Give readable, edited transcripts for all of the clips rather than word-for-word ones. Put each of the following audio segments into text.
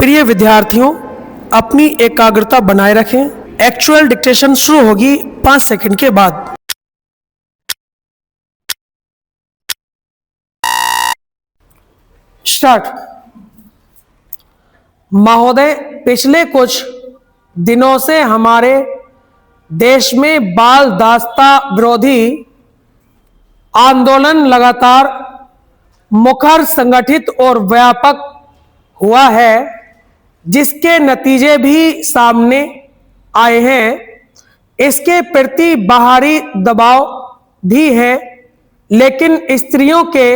प्रिय विद्यार्थियों, अपनी एकाग्रता बनाए रखें। एक्चुअल डिक्टेशन शुरू होगी 5 सेकंड के बाद। स्टार्ट। महोदय, पिछले कुछ दिनों से हमारे देश में बाल दास्ता विरोधी आंदोलन लगातार मुखर, संगठित और व्यापक हुआ है, जिसके नतीजे भी सामने आए हैं। इसके प्रति बाहरी दबाव भी है, लेकिन स्त्रियों के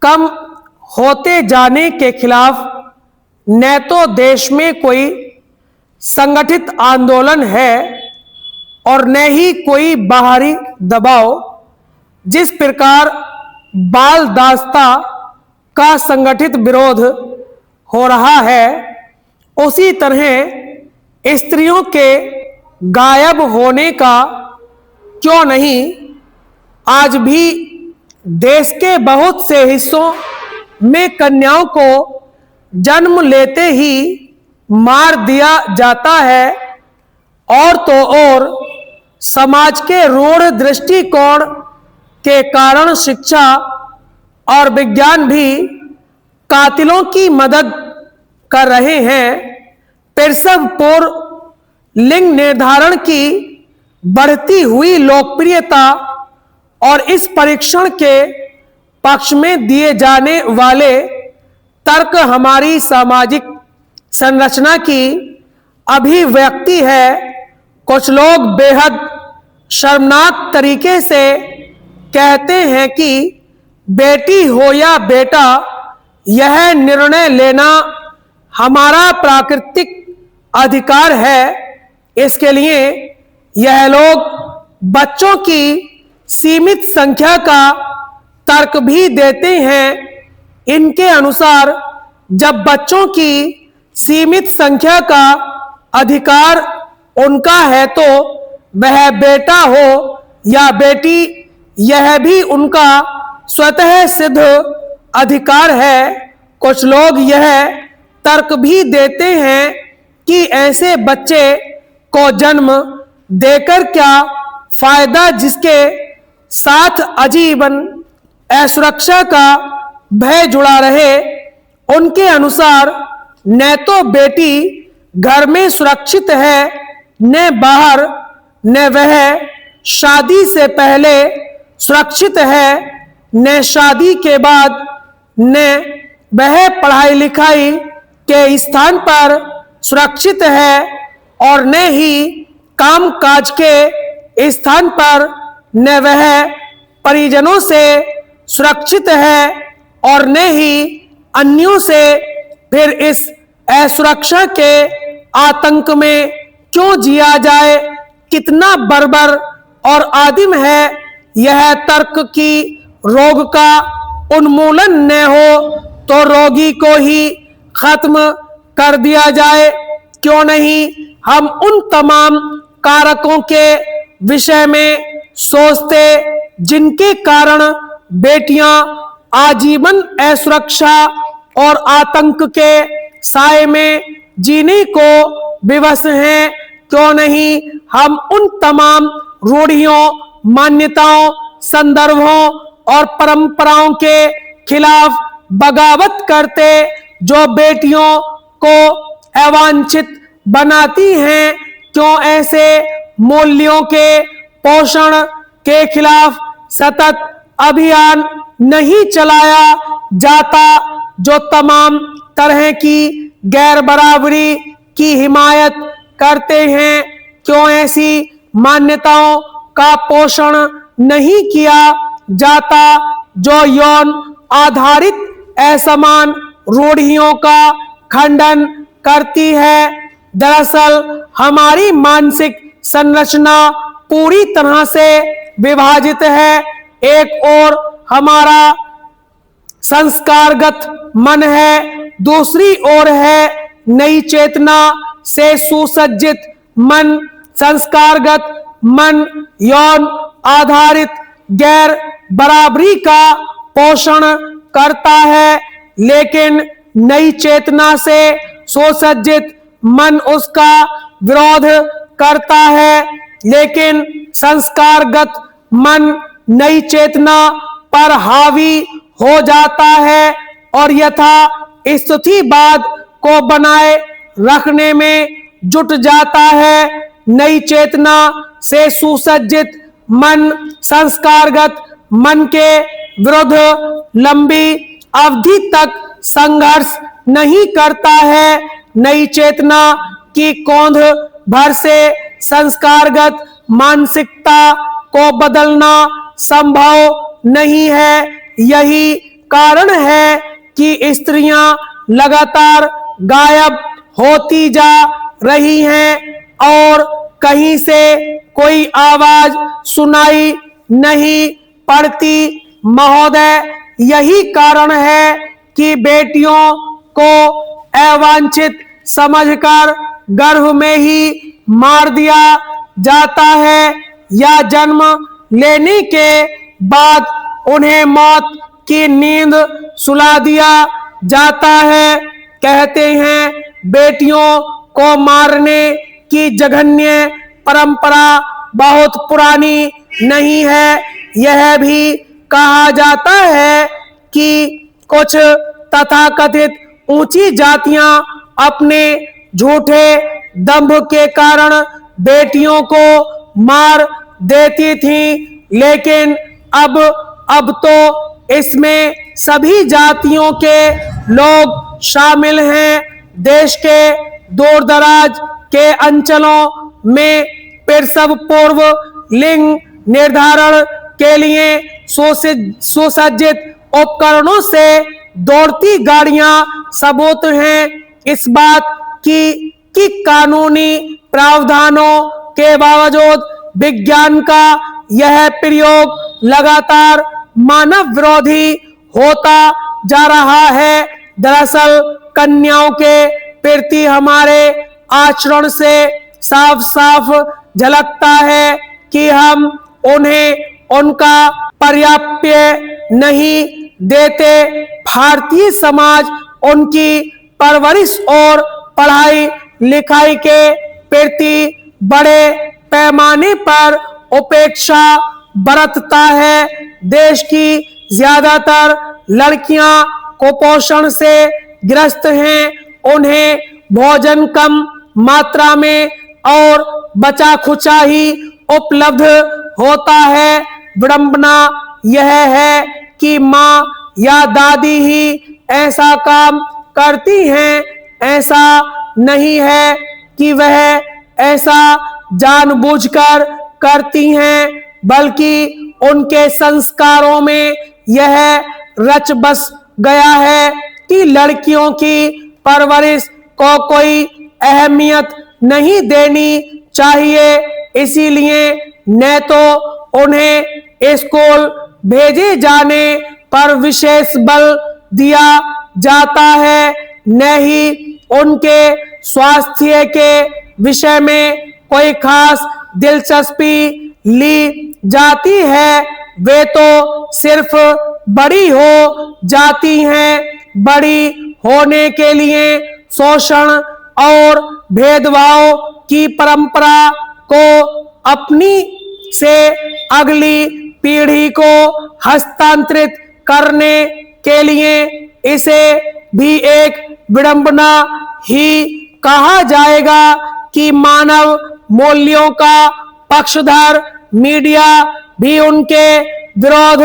कम होते जाने के खिलाफ न तो देश में कोई संगठित आंदोलन है और न ही कोई बाहरी दबाव। जिस प्रकार बाल दास्ता का संगठित विरोध हो रहा है, उसी तरह स्त्रियों के गायब होने का क्यों नहीं आज भी देश के बहुत से हिस्सों में कन्याओं को जन्म लेते ही मार दिया जाता है। और तो और समाज के रूढ़ दृष्टिकोण के कारण शिक्षा और विज्ञान भी कातिलों की मदद कर रहे हैं। प्रसव पूर्व लिंग निर्धारण की बढ़ती हुई लोकप्रियता और इस परीक्षण के पक्ष में दिए जाने वाले तर्क हमारी सामाजिक संरचना की अभिव्यक्ति है। कुछ लोग बेहद शर्मनाक तरीके से कहते हैं कि बेटी हो या बेटा, यह निर्णय लेना हमारा प्राकृतिक अधिकार है। इसके लिए यह लोग बच्चों की सीमित संख्या का तर्क भी देते हैं। इनके अनुसार जब बच्चों की सीमित संख्या का अधिकार उनका है, तो वह बेटा हो या बेटी, यह भी उनका स्वतः सिद्ध अधिकार है। कुछ लोग यह तर्क भी देते हैं कि ऐसे बच्चे को जन्म देकर क्या फायदा, जिसके साथ आजीवन असुरक्षा का भय जुड़ा रहे। उनके अनुसार न तो बेटी घर में सुरक्षित है, न बाहर, न वह शादी से पहले सुरक्षित है, न शादी के बाद, न वह पढ़ाई लिखाई के स्थान पर सुरक्षित है, और न ही काम काज के स्थान पर, न वह परिजनों से सुरक्षित है और न ही अन्यों से। फिर इस असुरक्षा के आतंक में क्यों जिया जाए? कितना बर्बर और आदिम है यह तर्क कि रोग का उन्मूलन न हो तो रोगी को ही खत्म कर दिया जाए। क्यों नहीं हम उन तमाम कारकों के विषय में सोचते जिनके कारण बेटियां आजीवन असुरक्षा और आतंक के साए में जीने को विवश हैं। क्यों नहीं हम उन तमाम रूढ़ियों, मान्यताओं, संदर्भों और परंपराओं के खिलाफ बगावत करते जो बेटियों को अवांछित बनाती हैं? क्यों ऐसे मूल्यों के पोषण के खिलाफ सतत अभियान नहीं चलाया जाता, जो तमाम तरह की गैर बराबरी की हिमायत करते हैं? क्यों ऐसी मान्यताओं का पोषण नहीं किया जाता जो यौन आधारित असमान रूढ़ियों का खंडन करती है? दरअसल हमारी मानसिक संरचना पूरी तरह से विभाजित है। एक ओर हमारा संस्कारगत मन है, दूसरी ओर है नई चेतना से सुसज्जित मन। संस्कारगत मन यौन आधारित गैर बराबरी का पोषण करता है, लेकिन नई चेतना से सुसज्जित मन उसका विरोध करता है, लेकिन संस्कारगत मन नई चेतना पर हावी हो जाता है और यथा स्थितिवाद को बनाए रखने में जुट जाता है। नई चेतना से सुसज्जित मन संस्कारगत मन के विरुद्ध लंबी अवधि तक संघर्ष नहीं करता है। नई चेतना की कौंध भर से संस्कारगत मानसिकता को बदलना संभव नहीं है। यही कारण है कि स्त्रियां लगातार गायब होती जा रही हैं और कहीं से कोई आवाज सुनाई नहीं पड़ती। महोदय, यही कारण है कि बेटियों को अवांछित समझकर गर्भ में ही मार दिया जाता है या जन्म लेने के बाद उन्हें मौत की नींद सुला दिया जाता है। कहते हैं बेटियों को मारने की जघन्य परंपरा बहुत पुरानी नहीं है। यह भी कहा जाता है कि कुछ तथाकथित ऊंची जातियां अपने झूठे दंभ के कारण बेटियों को मार देती थीं, लेकिन अब तो इसमें सभी जातियों के लोग शामिल हैं। देश के दूर दराज के अंचलों में प्रसव पूर्व लिंग निर्धारण के लिए सुसज्जित उपकरणों से दौड़ती गाड़ियां सबूत हैं इस बात कि कानूनी प्रावधानों के बावजूद विज्ञान का यह प्रयोग लगातार मानव विरोधी होता जा रहा है। दरअसल कन्याओं के प्रति हमारे आचरण से साफ साफ झलकता है कि हम उन्हें उनका पर्याप्य नहीं देते। भारतीय समाज उनकी परवरिश और पढ़ाई लिखाई के प्रति बड़े पैमाने पर उपेक्षा बरतता है। देश की ज्यादातर लड़कियां कुपोषण से ग्रस्त हैं। उन्हें भोजन कम मात्रा में और बचा खुचा ही उपलब्ध होता है। विडंबना यह है कि माँ या दादी ही ऐसा काम करती हैं। ऐसा नहीं है कि वह ऐसा जानबूझकर करती हैं, बल्कि उनके संस्कारों में यह रच बस गया है कि लड़कियों की परवरिश को कोई अहमियत नहीं देनी चाहिए। इसीलिए न तो उन्हें स्कूल भेजे जाने पर विशेष बल दिया जाता है, न ही उनके स्वास्थ्य के विषय में कोई खास दिलचस्पी ली जाती है। वे तो सिर्फ बड़ी हो जाती हैं। बड़ी होने के लिए शोषण और भेदभाव की परंपरा को अपनी से अगली पीढ़ी को हस्तांतरित करने के लिए इसे भी एक विडंबना ही कहा जाएगा कि मानव मूल्यों का पक्षधर मीडिया भी उनके विरोध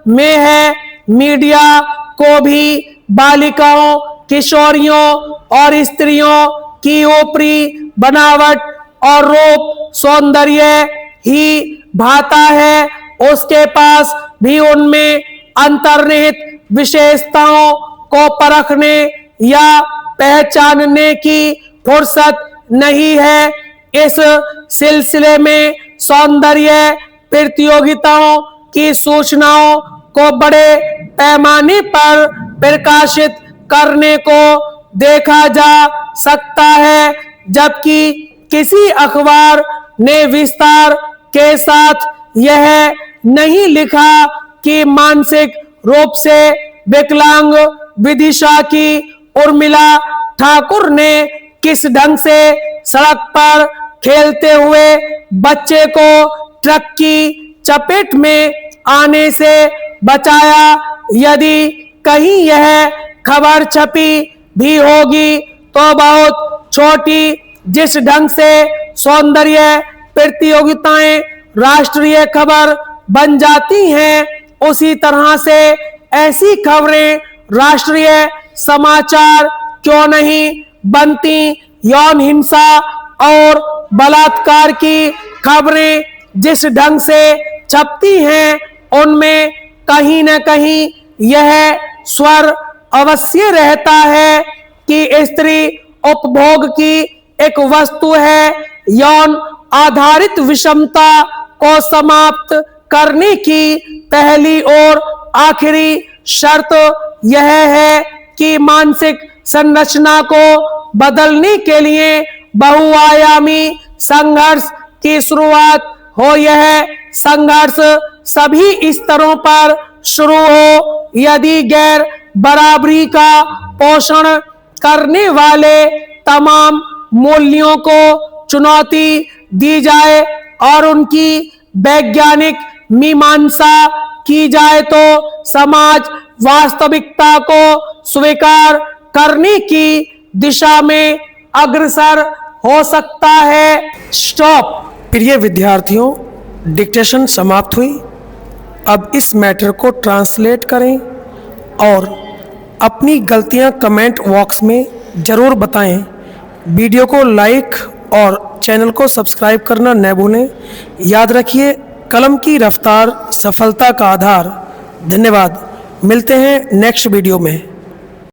में है। मीडिया को भी बालिकाओं, किशोरियों और स्त्रियों की ऊपरी बनावट और रूप सौंदर्य ही भाता है। उसके पास भी उनमें अंतर्निहित विशेषताओं को परखने या पहचानने की फुर्सत नहीं है। इस सिलसिले में सौंदर्य प्रतियोगिताओं की सूचनाओं को बड़े पैमाने पर प्रकाशित करने को देखा जा सकता है, जबकि किसी अखबार ने विस्तार के साथ यह नहीं लिखा कि मानसिक रूप से विकलांग विदिशा की उर्मिला ठाकुर ने किस ढंग से सड़क पर खेलते हुए बच्चे को ट्रक की चपेट में आने से बचाया। यदि कहीं यह खबर छपी भी होगी तो बहुत छोटी। जिस ढंग से सौंदर्य प्रतियोगिताएं राष्ट्रीय खबर बन जाती हैं, उसी तरह से ऐसी खबरें राष्ट्रीय समाचार क्यों नहीं बनती। यौन हिंसा और बलात्कार की खबरें जिस ढंग से छपती हैं, उनमें कहीं न कहीं यह स्वर अवश्य रहता है कि स्त्री उपभोग की एक वस्तु है। यौन आधारित विषमता को समाप्त करने की पहली और आखिरी शर्त यह है कि मानसिक संरचना को बदलने के लिए बहुआयामी संघर्ष की शुरुआत हो। यह संघर्ष सभी स्तरों पर शुरू हो। यदि गैर बराबरी का पोषण करने वाले तमाम मूल्यों को चुनौती दी जाए और उनकी वैज्ञानिक मीमांसा की जाए तो समाज वास्तविकता को स्वीकार करने की दिशा में अग्रसर हो सकता है। स्टॉप। प्रिय विद्यार्थियों, डिक्टेशन समाप्त हुई। अब इस मैटर को ट्रांसलेट करें और अपनी गलतियां कमेंट बॉक्स में ज़रूर बताएं। वीडियो को लाइक और चैनल को सब्सक्राइब करना न भूलें। याद रखिए, कलम की रफ्तार सफलता का आधार। धन्यवाद। मिलते हैं नेक्स्ट वीडियो में।